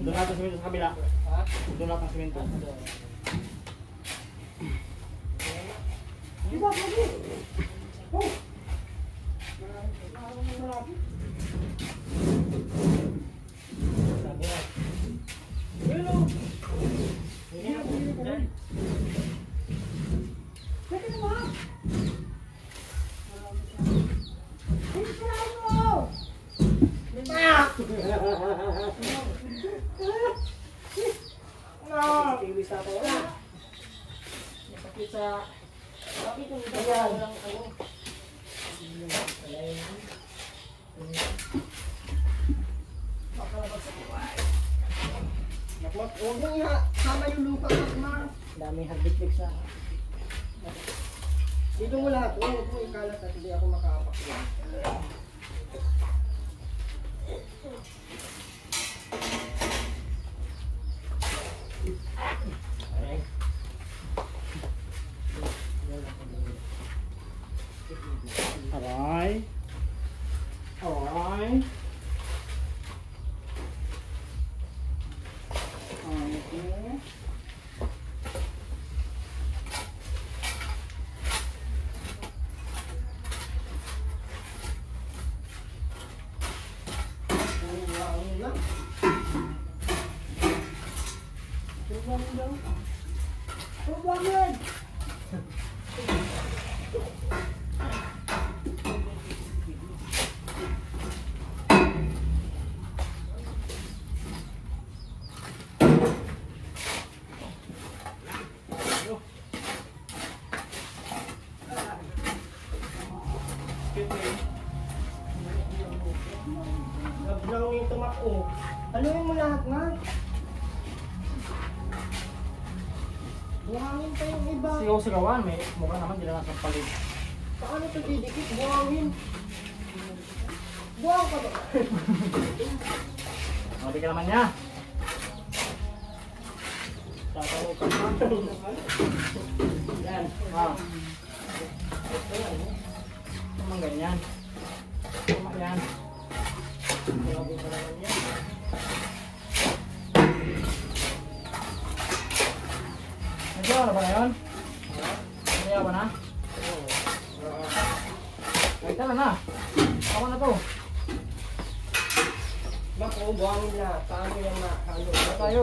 Doon natin simento sa kabila. Ha? Doon natin simento. Di ba, pwede? Oh! Hello! Hindi na pwede ka rin. Pwede na ba? Hindi sirain mo! Tiwis ako na. Nakakit sa... Bakit yung ito lang ano? Baka labas sa buhay. Nakmat, huwag mong ihama yung lupa, Nakmat. Daming hardiklik sa... Dito mo lahat, huwag mo ikalat at hindi ako makaapak yan. Aray. Aray. Okay. Naglang yung tumakbo. Haluin mo lahat na. Buhangin pa yung iba. Sigaw-sigawan, may mukha naman hindi na nasa palig. Paano ito didikit? Buhangin. Buhang ka ba? Mati ka naman niya. Tatawag ka pa. Yan. Ah. Naman ganyan. Tama yan. Grabe pa naman yan. Nandiyaw na ba na yun? Nandiyaw ba na? Ay, tala na. Tama na to. Bako, buhangin lahat. Paano yung nakahalo? Tala tayo.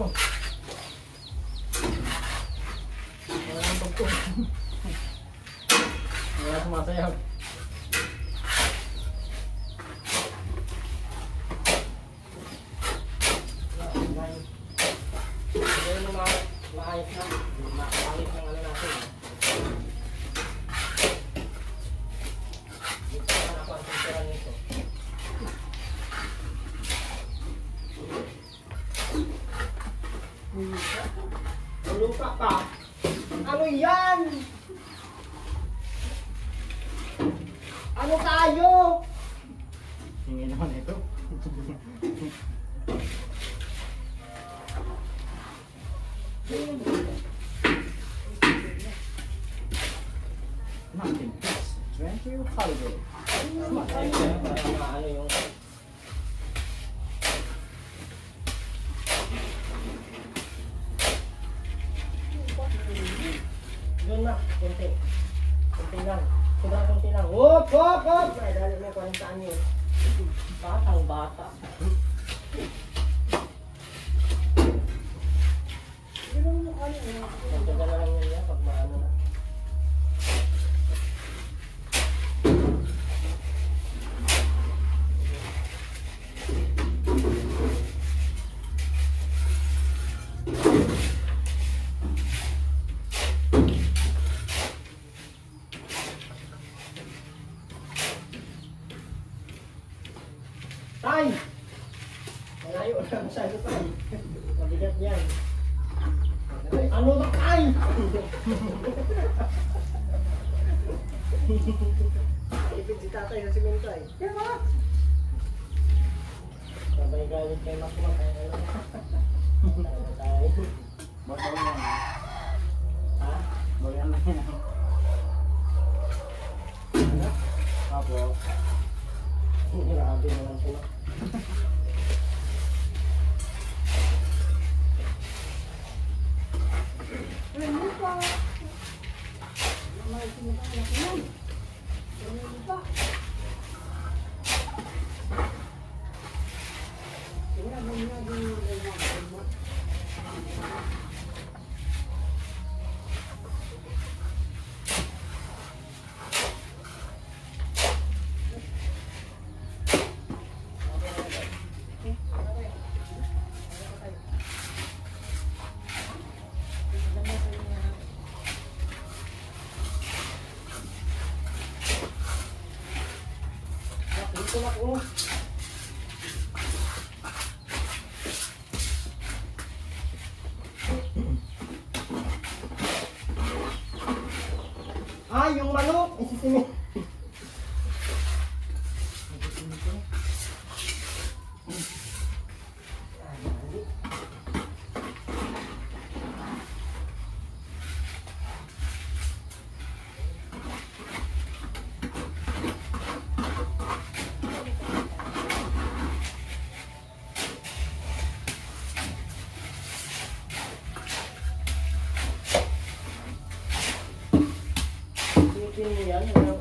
Wala nang pagko. Wala sumasayaw. Ngayon na maayos na. Maayos ng ano natin. Dito naman ako ang sinsiran nito. Lupa pa. Ano yan? Ano tayo? Hingin naman ito. Nothing plus 20 holiday. Para maano yung... Doon na, konti. Konti lang. Sobrang konti lang. Hop, hop, hop! Ay, dali may 40 anyo. Batang bata. Pagdaga na lang yun yan pag maano na. Tay! Malayo na masyado tay. Mabigat yan. Ano ba tay? Ipid si tatay sa simento ay. Kaya ba? Sabay galit kay Makmak ay ano. Tay. Bago yan. Ha? Bago yan na yan. Ano? Apo. Grabe naman sila. anak ko. Ah, yung manok. Isisimit. Yan, yan.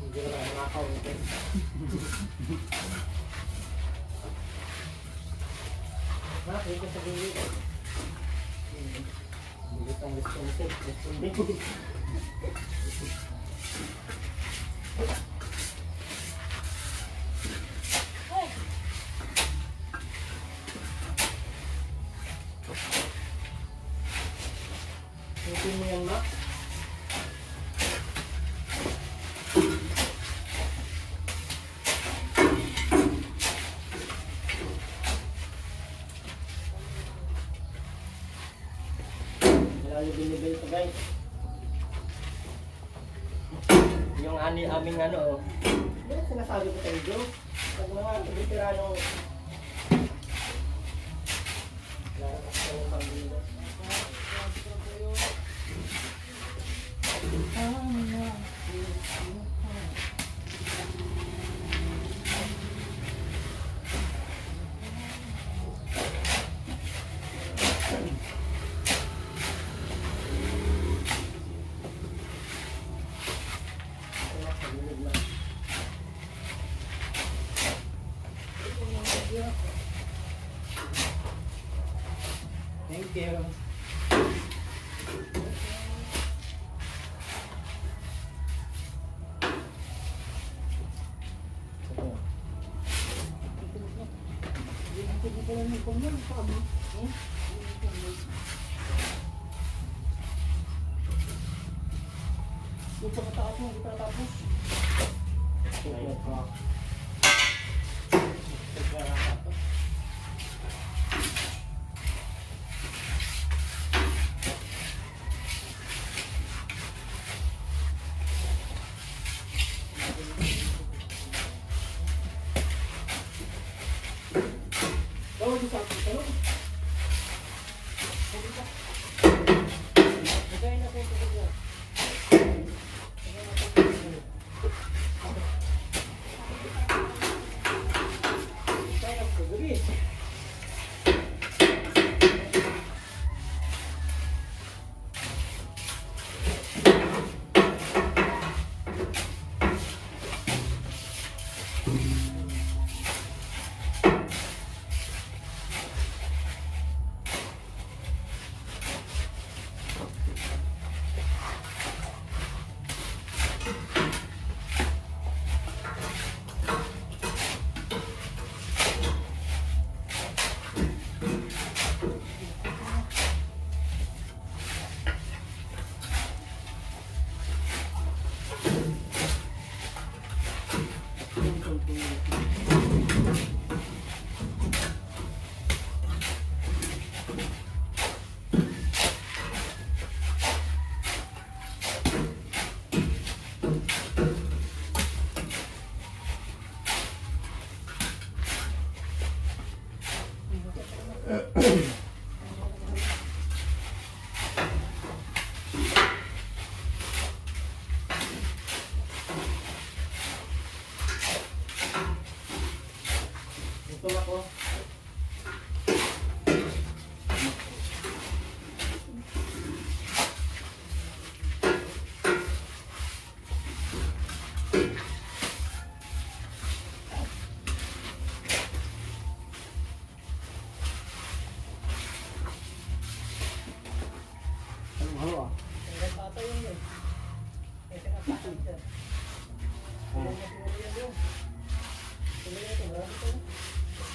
Hindi ko na nakakaw ito. Nakakawin ko sa gilid. Bilit ang responsive. Tingin mo yan, Max? Lalo binibel ito, guys. Yung aming ano, yan sinasabi ko sa video. Pag mga veteranong lalakas ko ng pambilo. Thank you. Yung pagkataas mo, hindi pa natapos. Ngayon pa.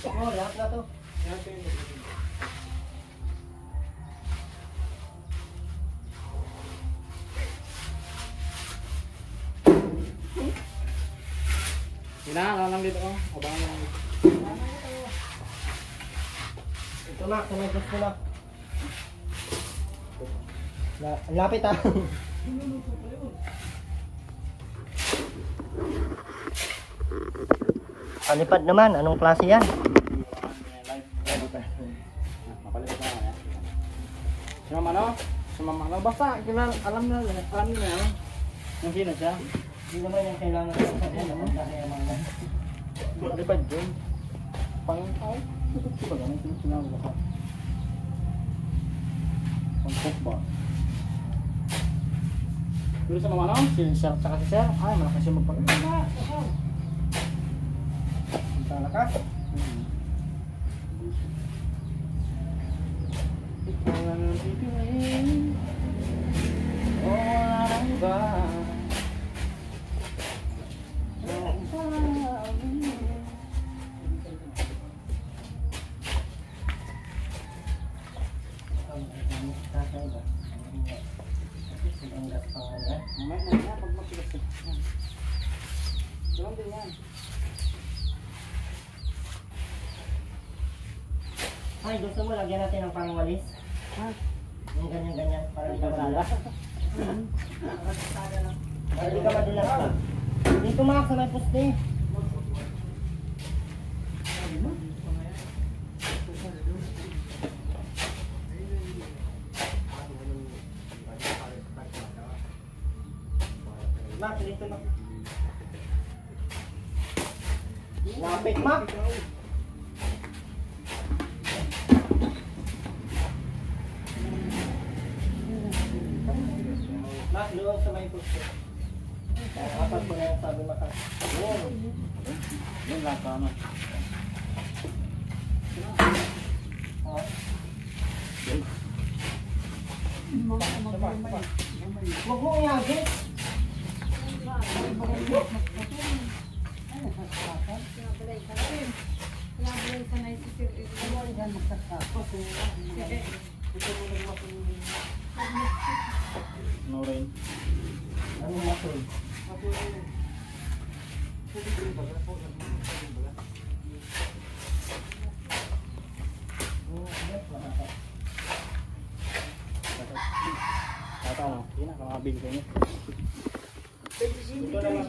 Oh, lahat na to. Hinahangan lang dito ko. Abangan mo lang dito. Ito na, sa may gusto na. Lapit ah. Palipad naman, anong klase yan? Mapalipat na yan. Sumama no? Sumama no? Basta alam nila yan. Yung sino siya? Hindi naman yung kailangan sa Mapalipad yun. Pang-ay. Ito ba ganun? Sinabi ko ka. Pang-cook ba? Pero sa mama no? Si Sir tsaka si Sir. Ay, malakas siya magpag-ay. Tala ka? Ikaw lang ang pipiliin. O walang iba. Mamaya, pag magsigasig. Doon din yan. Ay, gusto mo lagyan natin ng pangwalis? Ha? Yung ganyan-ganyan, para di ka Kasala. madulas. Para di ka madulas pa. Dito mga sa may poste. Max, dito Max. Lapit Max. Max, doon sa may poste. Apat ko na yung sabi Max. Yun lang ka ano. Huwag mo iyagit. No rain. Ano masul? Tata ano? Yun na, kakabing ko niya. Ito na Max.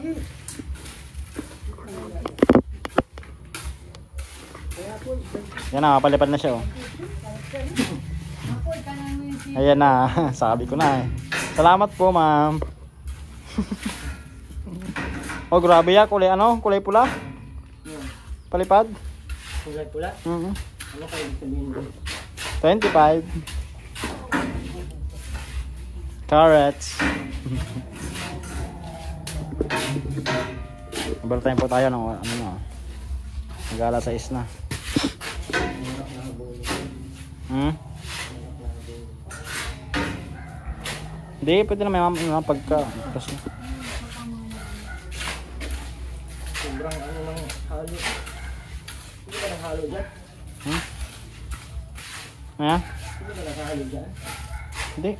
Yan na, mapalipad na siya oh. Ayan na, sabi ko na eh. Salamat po ma'am. Oh grabe ya, kulay ano? Kulay pula? Palipad? Kulay pula? Ano kayo sabihin doon? 25 carrots. Overtime po tayo ng ano na. Nag-alas 6 na. Hindi, pwede na may pagka. Sobrang ano ng halo. Hindi ba naghalo dyan? Ayan? Hindi ba naghalo dyan? Hindi.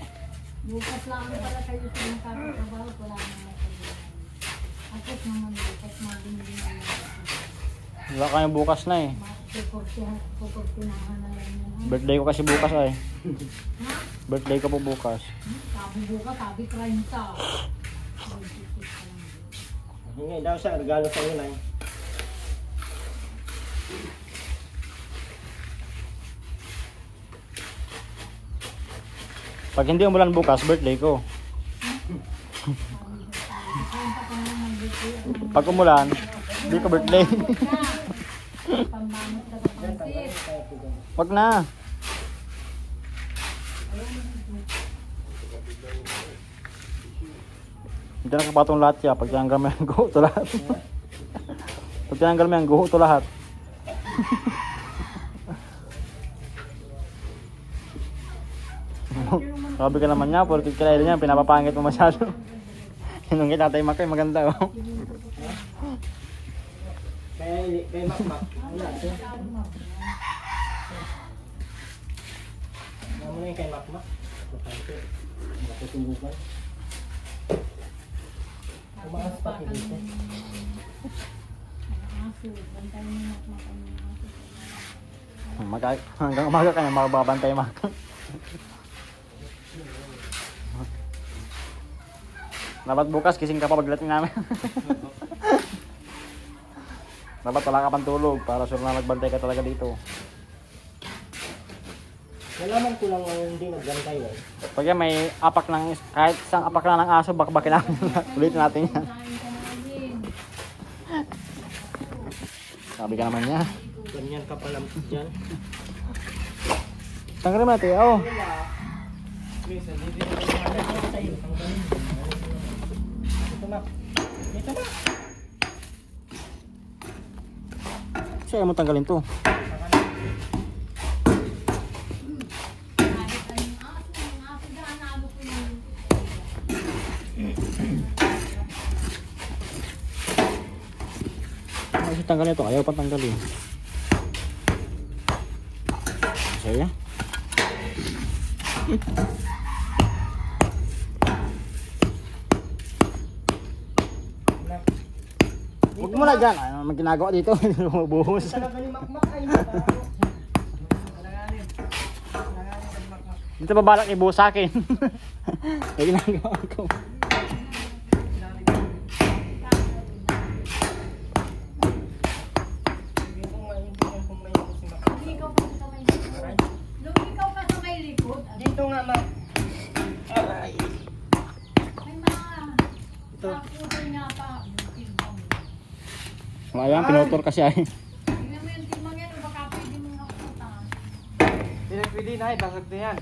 Bukas lang para kayo sa mga trabaho, wala naman kayo. Tapos naman bukas mabinili naman. Wala kayong bukas na eh. Puportinahan na lang yan. Birthday ko kasi bukas ay. Birthday ko po bukas. Sabi bukas, sabi 30. Hingi daw siya, regalo sa inay. Pag hindi umulan bukas, birthday ko. Pag umulan, hindi ko birthday. Pambanot ka sa pansit. Wag na. Hindi na kapatong lahat siya. Pag tinanggal mo yung guho to lahat. Pag tinanggal mo yung guho to lahat. Sabi ka naman niya, porque kailan niya, pinapapangit mo masyado. Nung kay Tatay Makoy, maganda oh. Kay Makmak. Wala siya. Ano mo na yung kay Makmak? Matutumbukan. Umakas pa dito. Aso, bantayan mo makmakan ng aso. Hanggang umaga ka na makababantay Mak. Dapat bukas kising ka pa pagdating namin. Dapat wala ka pang tulog para sure na nagbantay ka talaga dito. Nalaman ko lang hindi nagbantay eh. Pag yan may apak ng, kahit isang apak na ng aso, bakbakin namin. Ulitin natin yan. Kain ka na din. Sabi ka naman niya. Ganyan ka pala dyan. Tanggalin mo natin, oh. Ito na. Ito na. Siya mo tanggalin to. Kahit anong aso dyan, nalo ko yun. Kasi tanggalin ito, ayaw pa tanggalin. Saya. Huwag mo na dyan. Ano naman ginagawa dito? Buhos. Talaga ni Makmak ay matalo. Dito pa balak ibuhos sa akin. May ginagawa ko. Lumigaw ka sa may likod. Lumigaw ka sa may likod. Dito nga, Mak. Aray. May mga Ito. tapusan nga pa. Ayan, pinutol kasi ay. Tingnan mo yung timang yan, baka pwede mong nakutan. Hindi na pwede na eh. Basag na yan.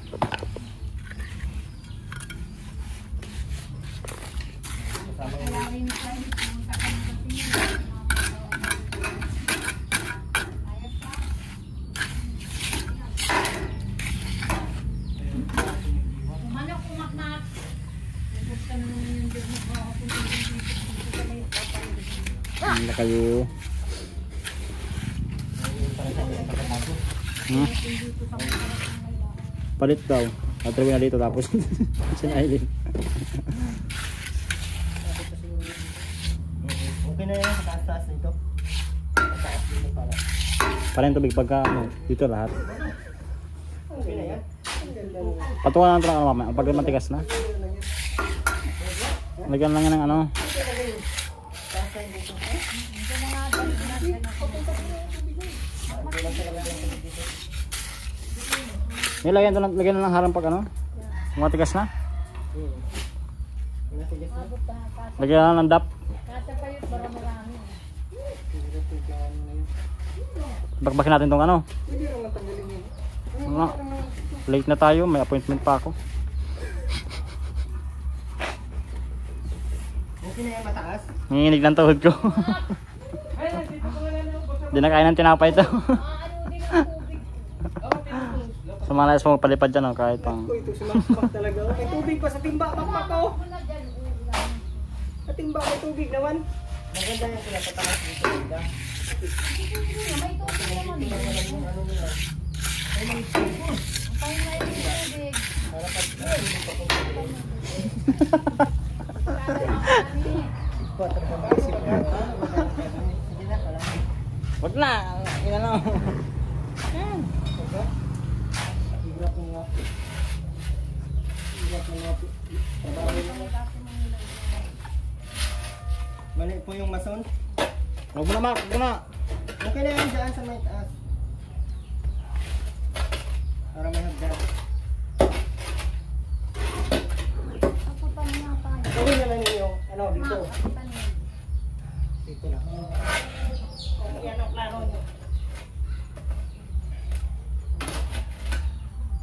Kaya rin tayo, pumunta ka ng tingin. Ayos pa. Kumanak, kumaknak. Lubos ka na naman yung dyan mo. Kakapunta dito sa may kapal. Hindi na kayo. Hmm? Dito sa mga Palit daw. Natrawin na dito tapos sinailin. Okay na yan sa taas-taas nito. Sa taas dito para. Para yung tubig pagka ano, dito lahat. Okay na yan. Patuwa lang ito ng ano mamaya. Pag matigas na. Lagyan lang yan ng ano. Lagyan na ng harang pag ano. Matigas na. Lagyan na ng dap. Kasa pa yun, para marami. Bakbakin natin tong ano. Ano? Late na tayo, may appointment pa ako. Okay na yan mataas. Nanginginig ng tuhod ko. Hindi na kaya ng tinapay ito. Ano din ang tubig. Sa mga layas mo magpalipad dyan oh, kahit pang... Ito si Makmak talaga. May tubig pa sa timba, Makmak oh. Wala dyan, ulan. Sa timba may tubig naman. Maganda yan sila sa taas dito. Ganda. May tubig naman. Ano nila? Ang tayo na yung tubig. Para pag sige na pala. Wag na! Yan na. Hirap ng mga trabaho. Mali po yung mason. Huwag mo na Mark, huwag mo na. Okay na yan dyan sa may taas. Para may hagdan. Ako pa na tayo. Gawin na lang ninyo. Ano dito? Ako pa na. Dito na. Kung yan ang plano nyo.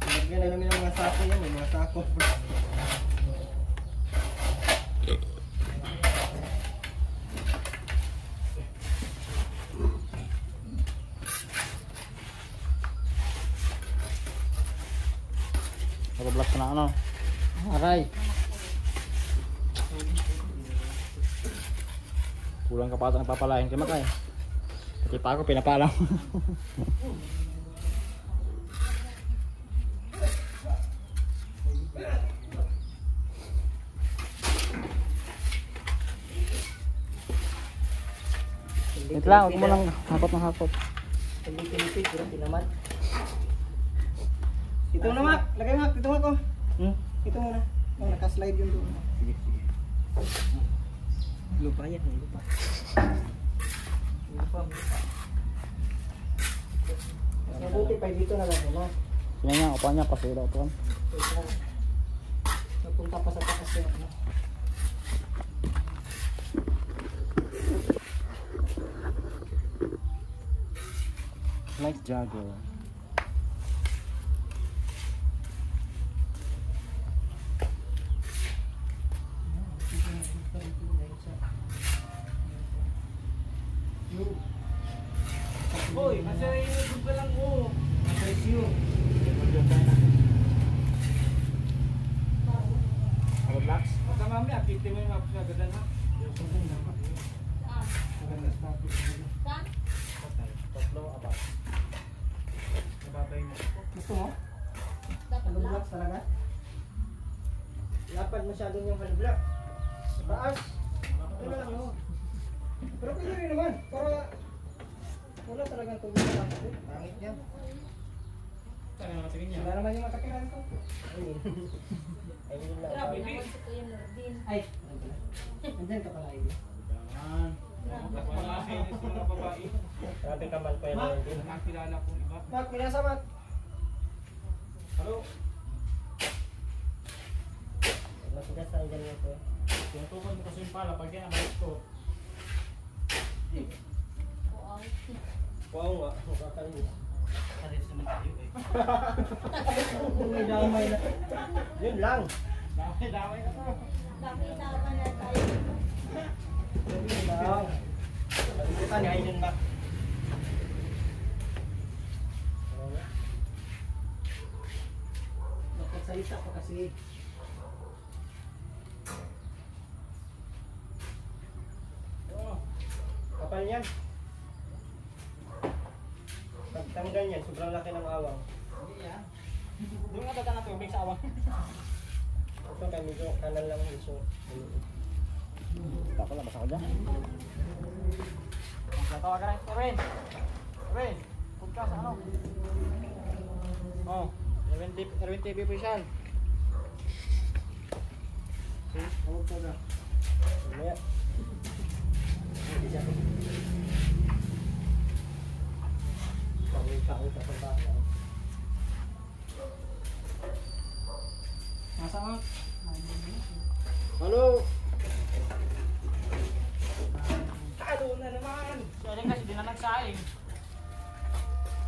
Lagyan na namin ng mga sako yan. May mga sako. Nag-block na ano. Aray. Kulang ka pa ata ng papalain kay Makay. Pati pa ako pinapalang. Wait lang, huwag mo lang hakot ng hakot. Hindi pinipit, pero tinaman. Ito na, Mak. Lagay, Mak. Ito, Mak. Oh. Ito muna. Oh, nakaslide yun doon. Sige, sige. Lupa yan, lupa. Lupa. Mabuti pa dito na lang, Mak. Sige nga, upuan niya, pasila upuan. Napunta pa sa takas yun. Like jogger. Hoy, nasa YouTube ka lang mo. Presyo. Relax. Baka mamaya, kita mo yung apps na ganda na. Saan? Tatlo, apat. Nababay mo. Gusto mo? Dapat Hollow lang. blocks talaga? Lapad masyado yung hollow block. Sa taas. Ito na lang, no? Pero pwede rin naman. Para wala talagang tubig na lang. Pangit yan. Wala naman yung matakilan ko. Ayun. Ayun lang. Grabe naman si Kuya Nordin. Ay. Andyan ka pala, Ayun. Grabe ka man, Kuya Nordin. Nakakilala kong iba. Mak, minasa, Mak. Hello? Matigas na andyan yung Kuya. Tinutukan mo kasi yung pala pag yan ang ito. Wow. Wow nga. Makakalinis. Pares naman tayo eh. May damay na. Yun lang. Dami na to. Nakita na tayo. Yun lang. Kalimutan niya yun, Mak. Magpagsalita pa kasi. Oh, kapal yan. Pagtanggal yan, sobrang laki ng awang. Hindi yan. Doon nga daga na tubig sa awang. Ito kaya medyo kanan lang yung iso. Tako lang, basa ko dyan. Tawa ka rin. Erwin! Erwin! Punta sa ano? Oh, Erwin TV official. Tawag ko na. Mamaya. Hindi siya. Pangitaw ka sa bata. Nasa mo? Hello! Ano na naman? Siya kasi di na nagsaing.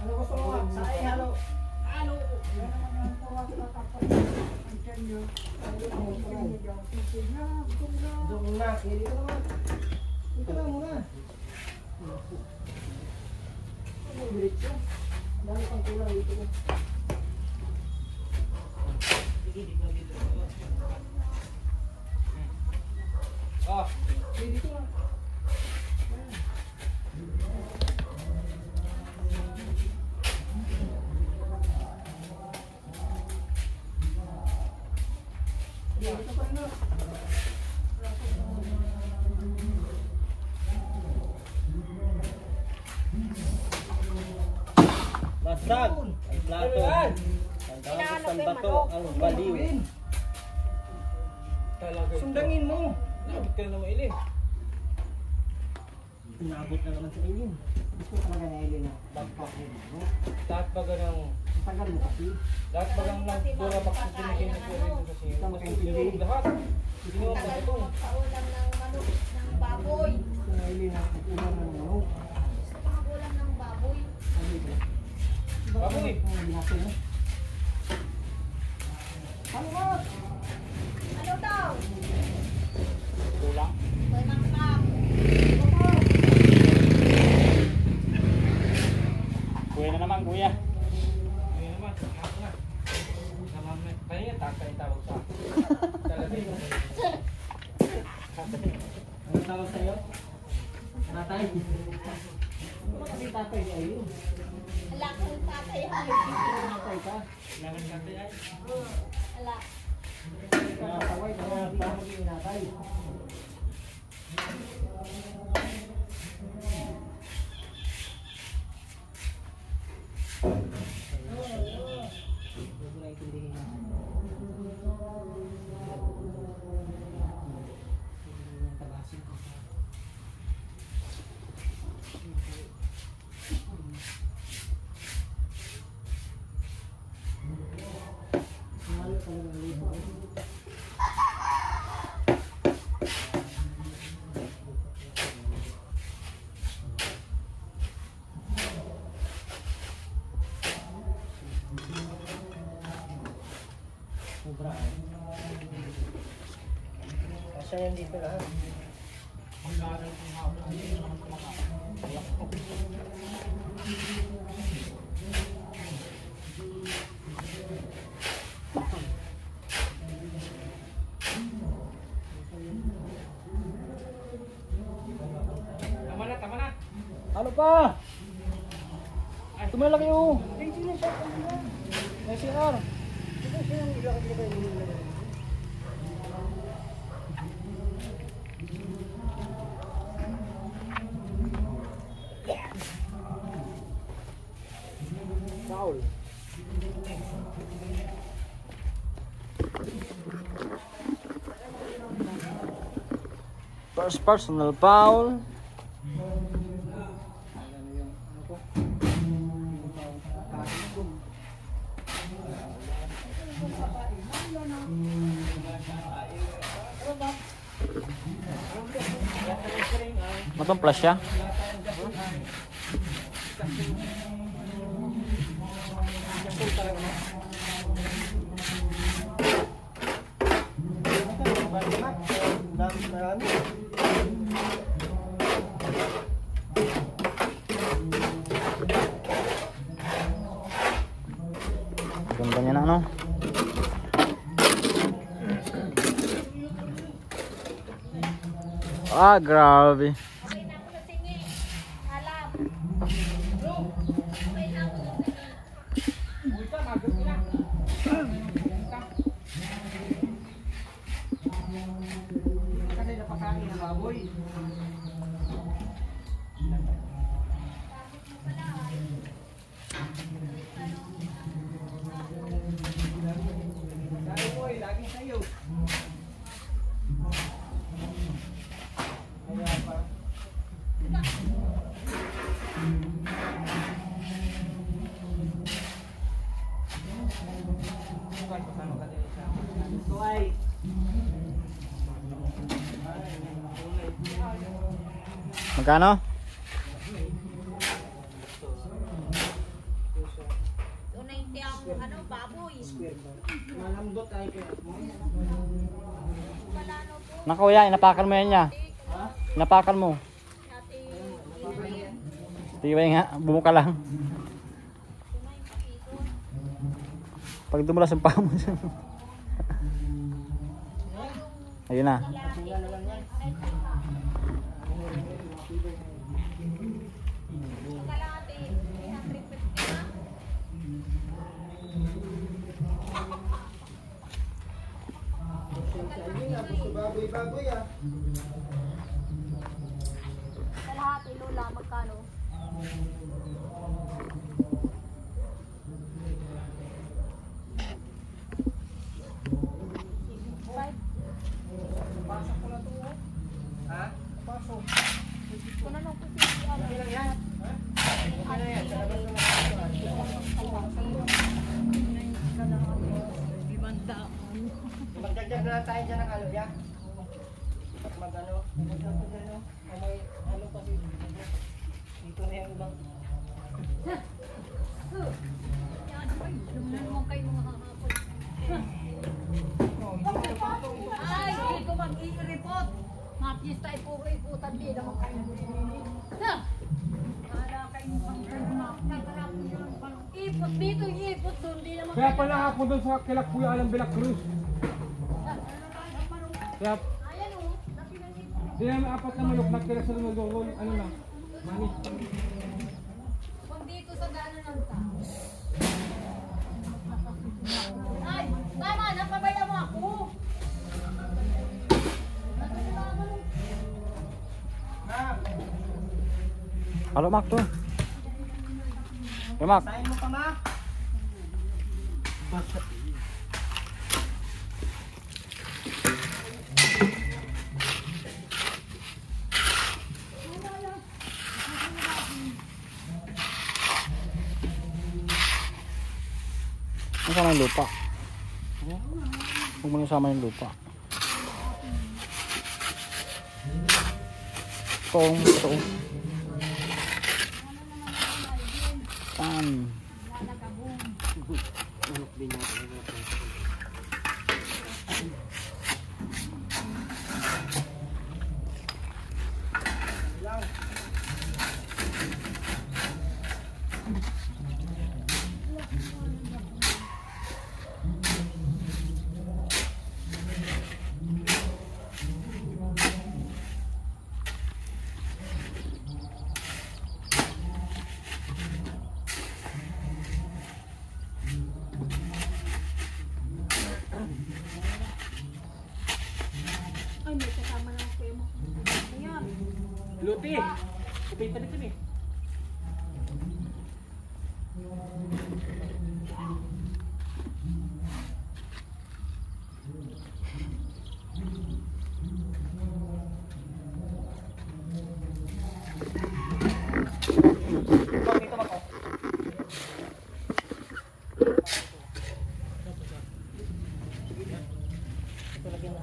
Ano gusto mo? Saay, halo. Ano? Doon na, kiri ko naman. Dito na muna. Ano yung diretso? Dami pang kulang dito. Oh, Dito na. Dito pa rin na. Basag ang plato. Ang dapat ng bato ang baliw. Talaga. Sundangin mo. Nakabit ka na mailin. Inaabot na naman sa inyo. Gusto talaga na Eileen na bagpak mo. Lahat ba ganang... Ang tagal mo kasi. Lahat ba ganang nagdura bakit kinikinig ko rin kasi... Ikaw makaintindi. Lahat. Sinuha ko Tagal ito. mo magpaulam ng manok, ng baboy. Gusto na Eileen na ulan na ng manok. Gusto ko mag-ulam ng baboy. Sabi ko. Baboy. Ang binasa mo. Ano ba? Ano daw? kulang. May makmak. Kuya na naman, kuya. Ngayon naman, ako na. Namamay. Kaya tatay tawag sa akin. Talaga yun. Ano tawag sa'yo? Tatay. Ano ba kasi tatay niya yun? Ala kong tatay ay. Tatay ka. Kailangan natin ay. Ala. Taway na mga tawag yung natay. Kasi yan dito lahat. Tama na, tama na. Ano pa? Tumalaki oh. May CR. Foul. First personal foul. Matong flash ya? Marami. Ganda niya na ano? Ah, grabe. Okay na ako sa tingi. Alam. Okay na ako sa tingi. Buta, magot na. Kasi napakain ng baboy. Sabi mo eh, laging sa'yo. Kaya pa. Paano ka din siya? Ito ay Magkano? Tunay hindi ako ano, baboy. Malambot ay kaya. Wala no po. Na kuya, inapakan mo yan niya. Inapakan mo. Dati irin. Tiway nga, bumuka lang. Tunay pakito. Pag dumulas ang paa mo. Ayun na. Kalahati. 350 na. Baboy-baboy ah. Kalahati lola, magkano? Five. Ha? Kung ano po si ano. Ilan yan? Ano yan? Sa labas ng magdagdag na tayo dyan ng alubya. Mag-ano? Mag-ano? Ano kasi? Dito na yung ibang. Yan, ay, lumayan mo kayo mga kakapot. Ay, hindi ko mag-i-report. Mga pista ay puro iputan, di naman kayo nag-i-report. Para kayo pang-kakarap nyo ng pang-ipot. Dito i-ipot doon, di naman kaya pala ako doon sa kilak Kuya Alang Bilak Cruz. Kaya Ayan o, nakinanipot. Di namin apat na manok, nagtira sa lumagawon, ano na, mani. Kung dito sa daanan ng tao. Ay, tama, napabaya mo ako. Halo Mak tuh. Ya Mak. Sain mo pa, Mak. Sama yung lupa. Huwag mo sama yung lupa. Ito. Tan. Ay, may kasama lang kayo mo. Ayan. Lupi! Lupi pa dito eh. Dito ba ko? Ito lagyan mo.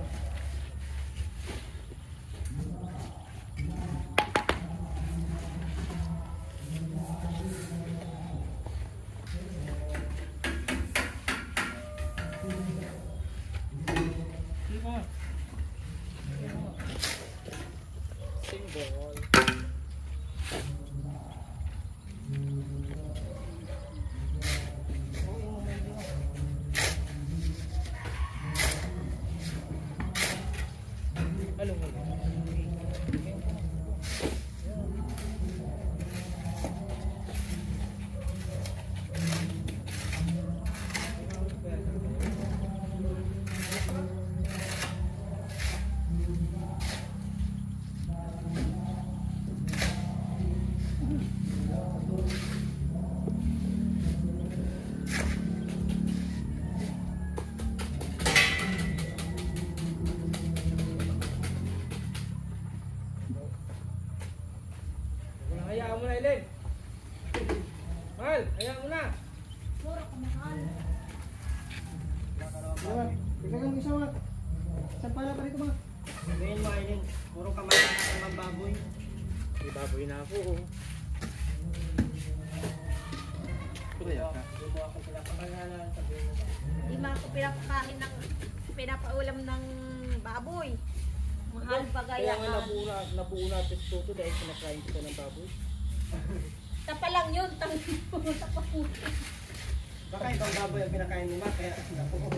Hayaan mo na, Ellen. Mahal, hayaan mo na. Mura ko mahal. Tignan mo isa, Mak. Saan pala pa rito, Mak? Sabihin mo, Aileen. Puro kamay na natin ng baboy. May baboy na ako. Hindi mo ako pinapakayanan. Sabihin mo. Hindi mo ako pinapaulam ng baboy. Mahal pa Kaya nga gaya. nabuo natin ito dahil sinakain ko ng baboy. Tapa lang yun. Tapa po. Baka ibang baboy ang pinakain ni Mak, kaya napuon.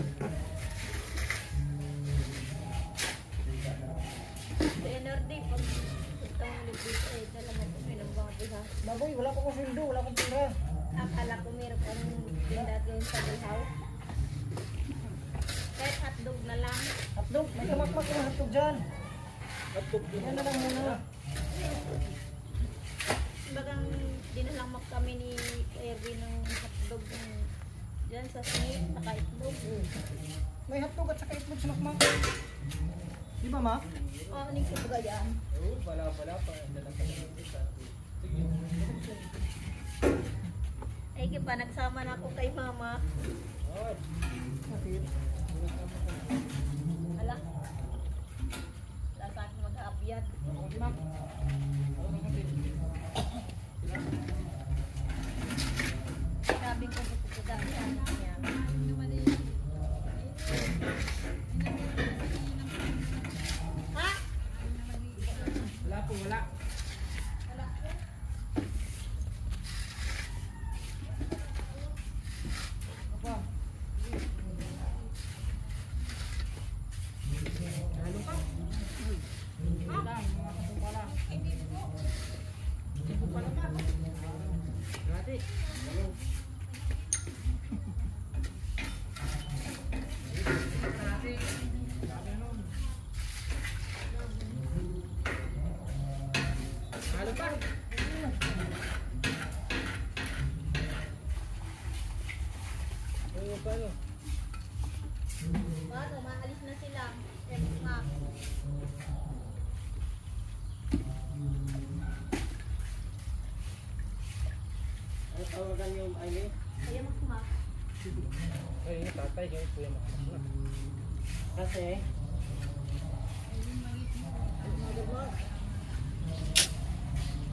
Energy. Pag punta mo ulit dito eh. Talaga ito pinagbaboy ha. Baboy, wala ko kong sundo, wala kong pera. Akala ko meron kang tinda doon sa Bilhaw. Kahit hotdog na lang. Hotdog, may kamakmak yung hotdog dyan. Hotdog din. Yan na lang muna. Bagang dinalang kami ni Erwin ng hotdog dyan sa Smith, saka itlog. May hotdog at saka itlog sa makmak. Di ba, Mak? O, anong kabagayaan? Oo, wala pa. Dalang ka naman isa. Sige. Ay, kiba, nagsama na ako kay Mama. Ay. Bakit? Hala. Wala sa akin mag-aabyad. Mak, Sabi ko, bukukudan sa niya. Ha? Wala po, wala. Ano tawagan yung Aileen? Kaya magsumak. Ay, yung tatay, yung kuya mo. Kasi,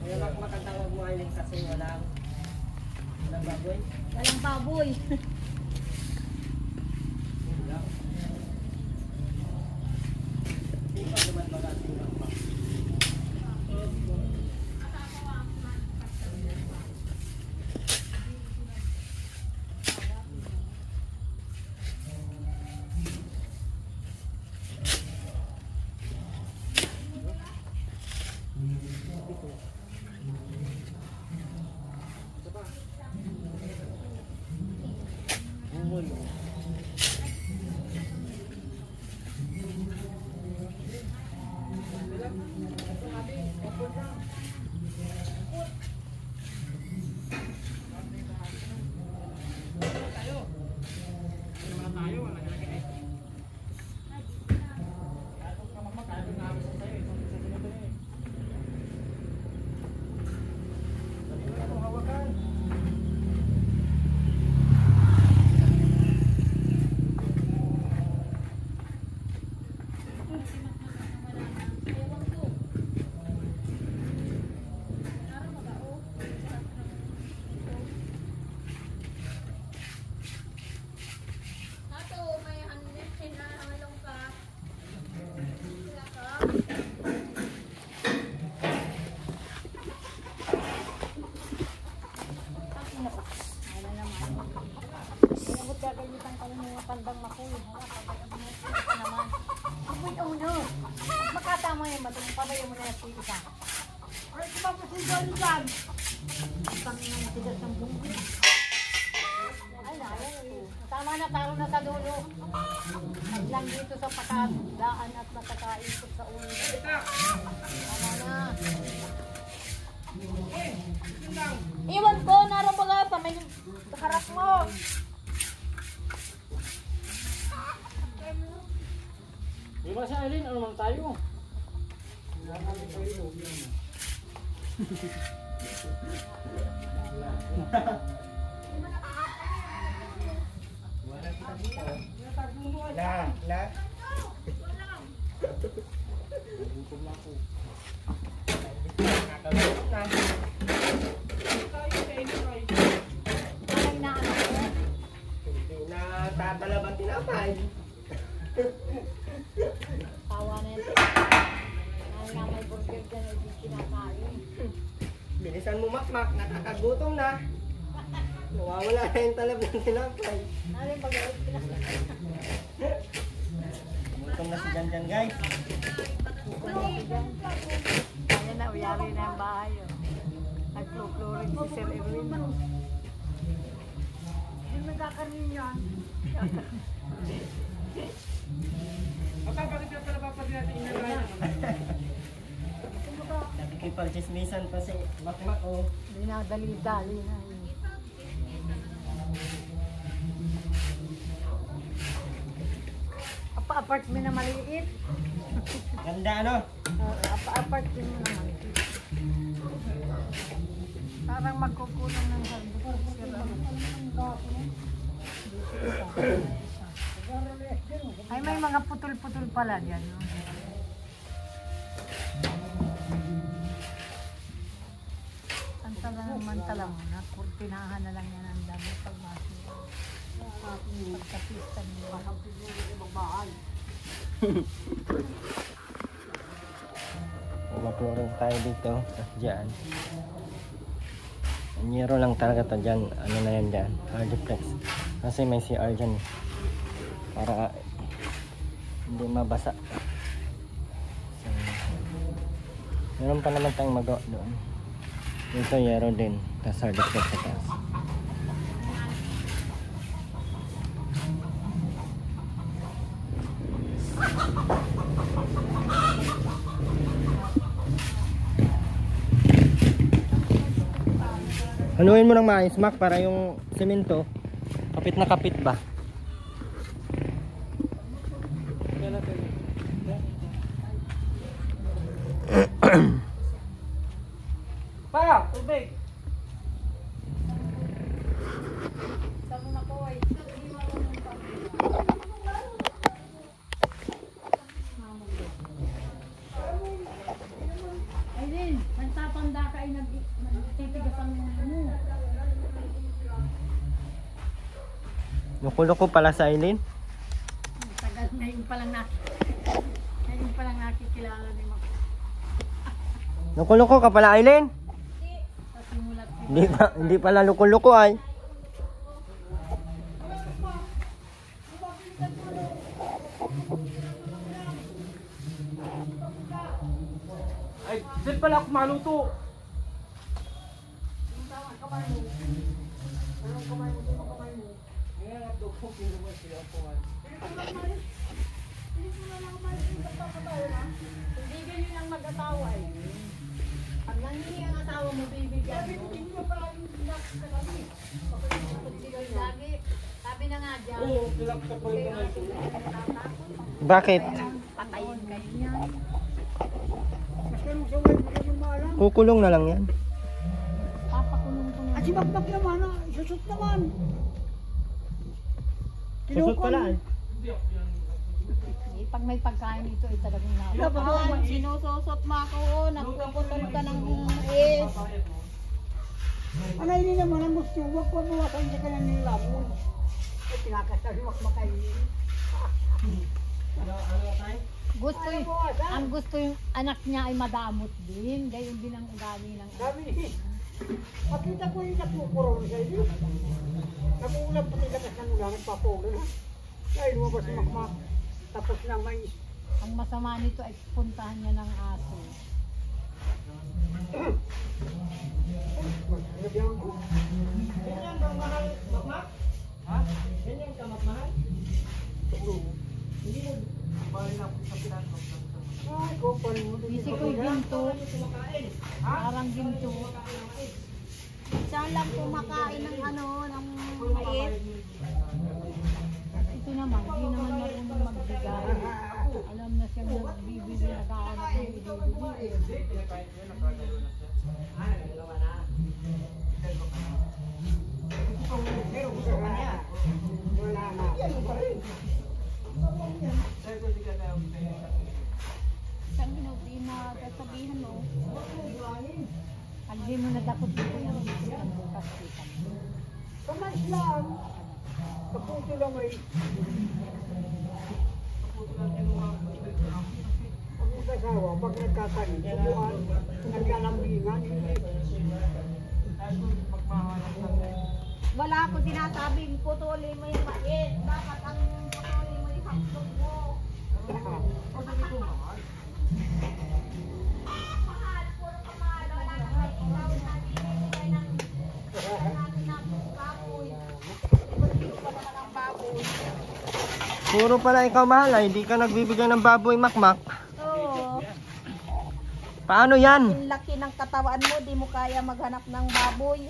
kaya makatawag mo Aileen kasi walang baboy. Walang baboy. Hindi pa naman magasin lang pa. Pandang makuy. Uy, oh no. Makatama yung matulong palayo mo na yung isa. Ay, kumapos yung doon dyan. Tangin na matigas ng bungo. Ay, nayan. Tama na, taro na sa dulo. Lang dito sa pakadaan at nakakaikot sa ulo. Tama na. Iwan ko, naroon baga sa may harap mo. Di ba si Aileen? Ano naman tayo? La. Gutom na ako. Ay, na ano ko. Hindi na tatalaban tinapay. Tawa na yun. Ay, nga may burger dyan, ay di kinakain. Bilisan mo makmak, nakakagutom na. Nawawala na yung talab ng tinapay. Narin pag-alit kinakain. Gutom na si Janjan guys. Kanya na, uyari na yung bahay. Oh. Nagplo-florin si Sir Erwin. Hindi magkakanin yan. Papa, bakit ka pala papadin natin inalay naman? Nakikipag-chismisan pa si makmak oh. Dinadali-dali na yun. Apa-apartment na maliit. Ganda ano? Apa-apartment na maliit. Parang magkukulang ng ay, may mga putol-putol pala dyan. No? Ang tala naman tala mo na, kurtinahan na lang yan ang dami pagmasok. Pagkapista niyo. Parang siguro yung magbahay. Matulog tayo dito at dyan. Nyero lang talaga to dyan. Ano na yan dyan? Hardiplex. Kasi may CR dyan. Para hindi mabasa. So, meron pa naman tayong magawa doon. Dito yero din. Tapos hardiplex sa taas. Haluin mo ng mais, Mac, para yung semento kapit na kapit ba? Loko-loko pala sa Aileen. Tagal ngayon pa lang nakikilala ni Mac. Loko-loko ka pala Aileen. Sa simulat Hindi pala loko-loko ay. Ay, dyan pala ako maluto. Hindi ganyan ang mag-asawa eh. Pag nangingi ang asawa mo, bibigyan mo. Lagi, sabi na nga dyan. Oo, kilakta pa rin naman ito. Bakit? Patayin kayo niyan. Kukulong na lang yan. Papakulong ko na. At si Bakbak naman, isusot naman. Susot pala ay. Eh, pag may pagkain ito, ay talagang Napakuhan, sinusosot mo ako, nagpuputol ka ng is. Ano yun naman ang gusto, huwag ko buwasan sa kanya ng lamon. Ay, pinakasal, huwag makainin. gusto ang gusto yung anak niya ay madamot din. Gayon din ang ugali ng Sabi ni, makita ko yung nakukurong sa iyo. Nakuulam pati lakas ng ulan, nagpapulan ha. Dahil lumabas ng makmak, tapos na mais. ang masama nito ay puntahan niya ng aso. Nabiyang ko. Ay, ko, paano mo? Bisi ko'y ginto. Parang ginto. Saan lang kumakain ng ano, ng mais? Ito naman, di naman marunong magbigay. Alam na siyang nagbibili, nag-aanap ng ibibili. Wala na. Saan ginawin na sasabihan mo? Pag di mo nadakot dito yung bisikan bukas kita mo. Kamay lang. Kaputo lang ay. Ang mag-asawa, pag nagkakain, subuan, nagkalambingan, hindi. Wala ako sinasabing putulin mo yung mais. Dapat ang putulin mo yung hapdog mo. Mahal, puro kamahal. Wala na kayo. Ikaw na binibigay ng natin ng baboy. Hindi pa naman ang baboy. Puro pala ikaw mahal ay. Hindi ka nagbibigay ng baboy makmak. Oo. Paano yan? Yung laki ng katawan mo, di mo kaya maghanap ng baboy.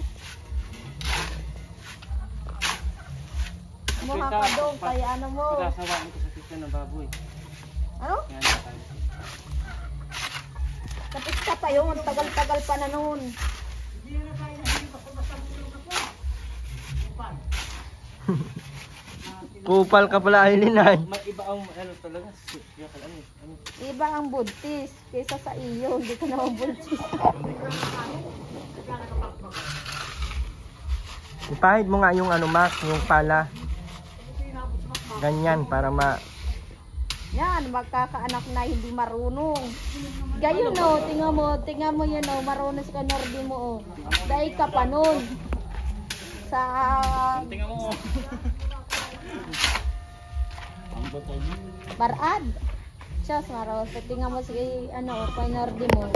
Kumuha ka doon, kaya ano mo. Pagkasawaan ko sa pista ng baboy. Ano? Yan na tayo. Tapos ka pa yun, tagal-tagal pa na noon. Kupal ka pala Aileen ay. May iba ang ano talaga. Ano? Iba ang buntis kaysa sa iyo, hindi ka naman buntis. Ipahid mo nga yung ano mak, yung pala. Ganyan para ma... Yan, magkakaanak na hindi marunong. Gayon no, tingnan mo yan no, marunong sa kanordi mo oh. Dahil ka pa nun. Sa... Tingnan mo. Barad. Diyos, marunong. Tingnan mo si ano, kanordi mo.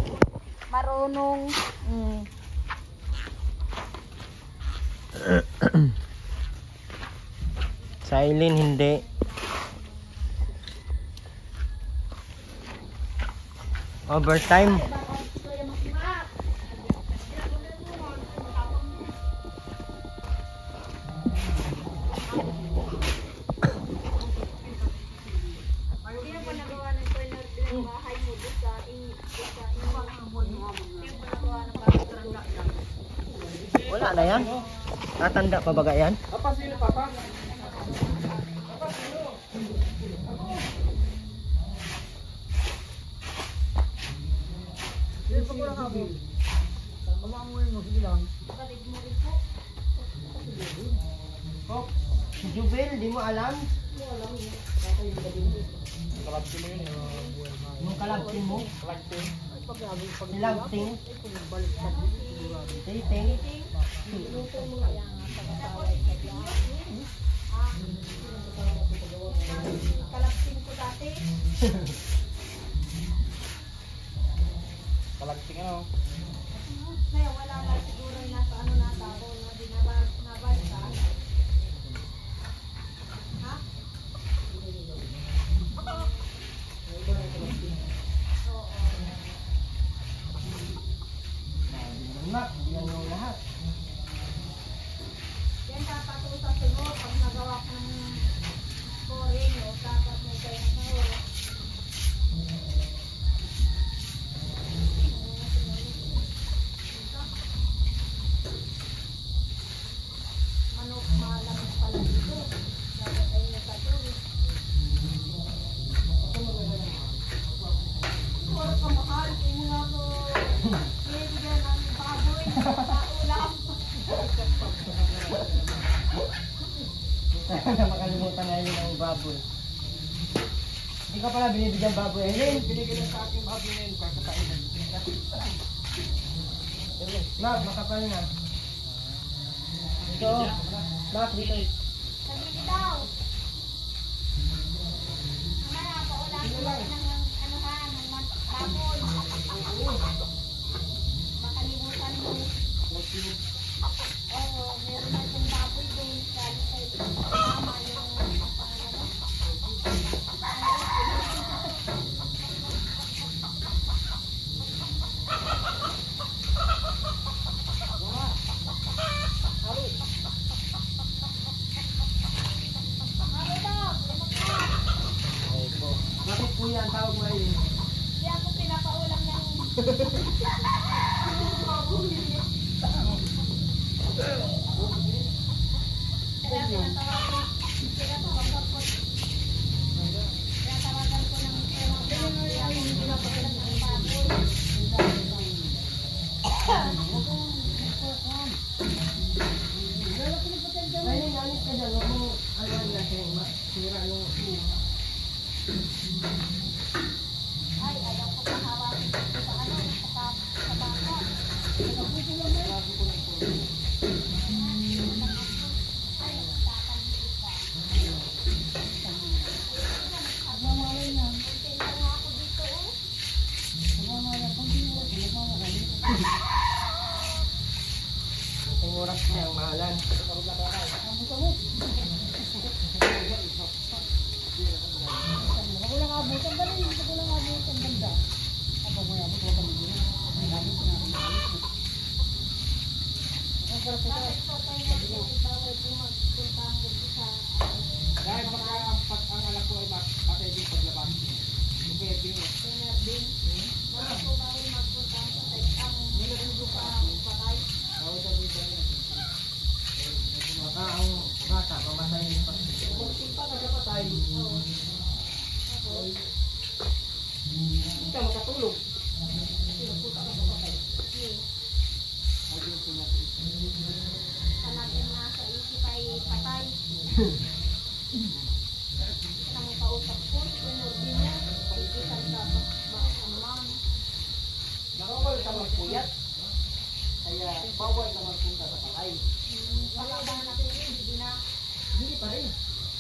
Marunong. Sa Aileen hindi. Overtime. Wala na yan. Tatanda pa baga yan? Papa, sino papa? Si Jubel, di mo alam? Kalabsin mo yun. Yung kalabsin mo? Kalabsin. Si Labsing? Ting. Luto mo kaya nga pag-asaway ka diyan. Kalapsin ko dati. Kalabsin ano. Kaya wala na siguro yung nasa ano na tao na nabalsa. Ha? Oo. Nak, yan yung lahat. Yan dapat ko sa sunod pag nagawa ko ng scoring o dapat may kayo na sahod. Manok malamig pala dito. Dapat ay nagkatuloy. Puro kamahal. Kaya nga ako binibigyan ng baboy sa ulam. Sana makalimutan na yun ang baboy. Hindi ka pala binibigyan baboy. Ayun, Binigyan sa aking baboy na yun. Kakakain. Mak, makapal na. Ito, Mak, dito. Sabi daw. Mamaya, paulan ko lang ng ano ha, ng baboy. Makalimutan mo. Oo, meron na itong baboy doon. Kali sa mama yung Bakit po yan tawag mo yun? Hindi ako pinapaulam ng baboy. Kaya tinatawagan ko ng pinapaulam ng baboy. Ayun, alis ka dyan. Huwag mo, ano kasi, sira yung... Ay, ayaw ko pahawakin ko sa ano, sa baka. Ang oras na ang mahalan. Magulang abot, ang galing, magulang abot, ang ganda. Abang may abot, wag kang bigyan. Ang dami ko na ang para po tayo. Bakit po tayo natin bawal po magpunta dito sa Dahil baka ang anak ko ay patay din paglabas. Okay, tingin. Pinerding? Bakit po bawal magpunta sa ang nilugo pa patay? Baka ang bata, pamatayin pa. Punta na ka patay. Oo. Hindi ka makatulog. Yes. Palaging nasa isip ay patay. Nang kausap ko, pinurdin mo, pag-isan ka bakaman. Nakawal ka magpuyat. Kaya bawal ka magpunta sa patay. Palaban natin yun, hindi na. Hindi pa rin.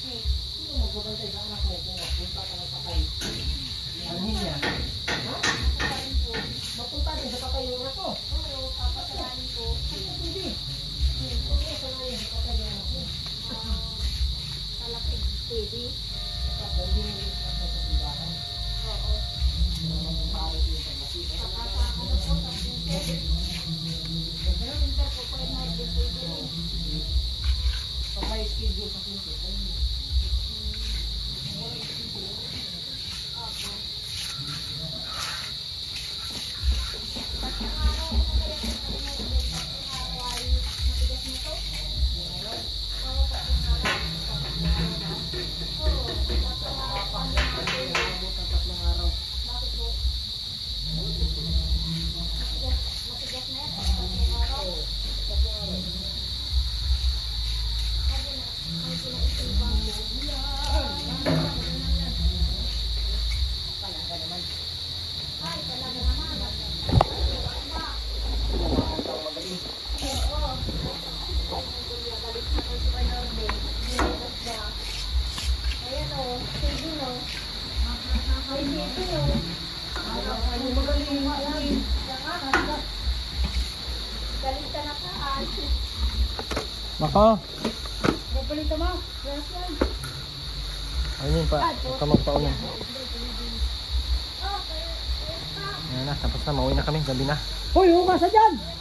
Eh, Sino magbabantay sa anak mo kung magpunta ka ng patay? Anhin niya. nakita Galita na ka, ay. Nako. Balita mo. Gracias. Ayun pa. Huwag ka magpaulan. Ayan na. Tapos na. Mauwi na kami. Gabi na. Hoy, huwag ka sa dyan!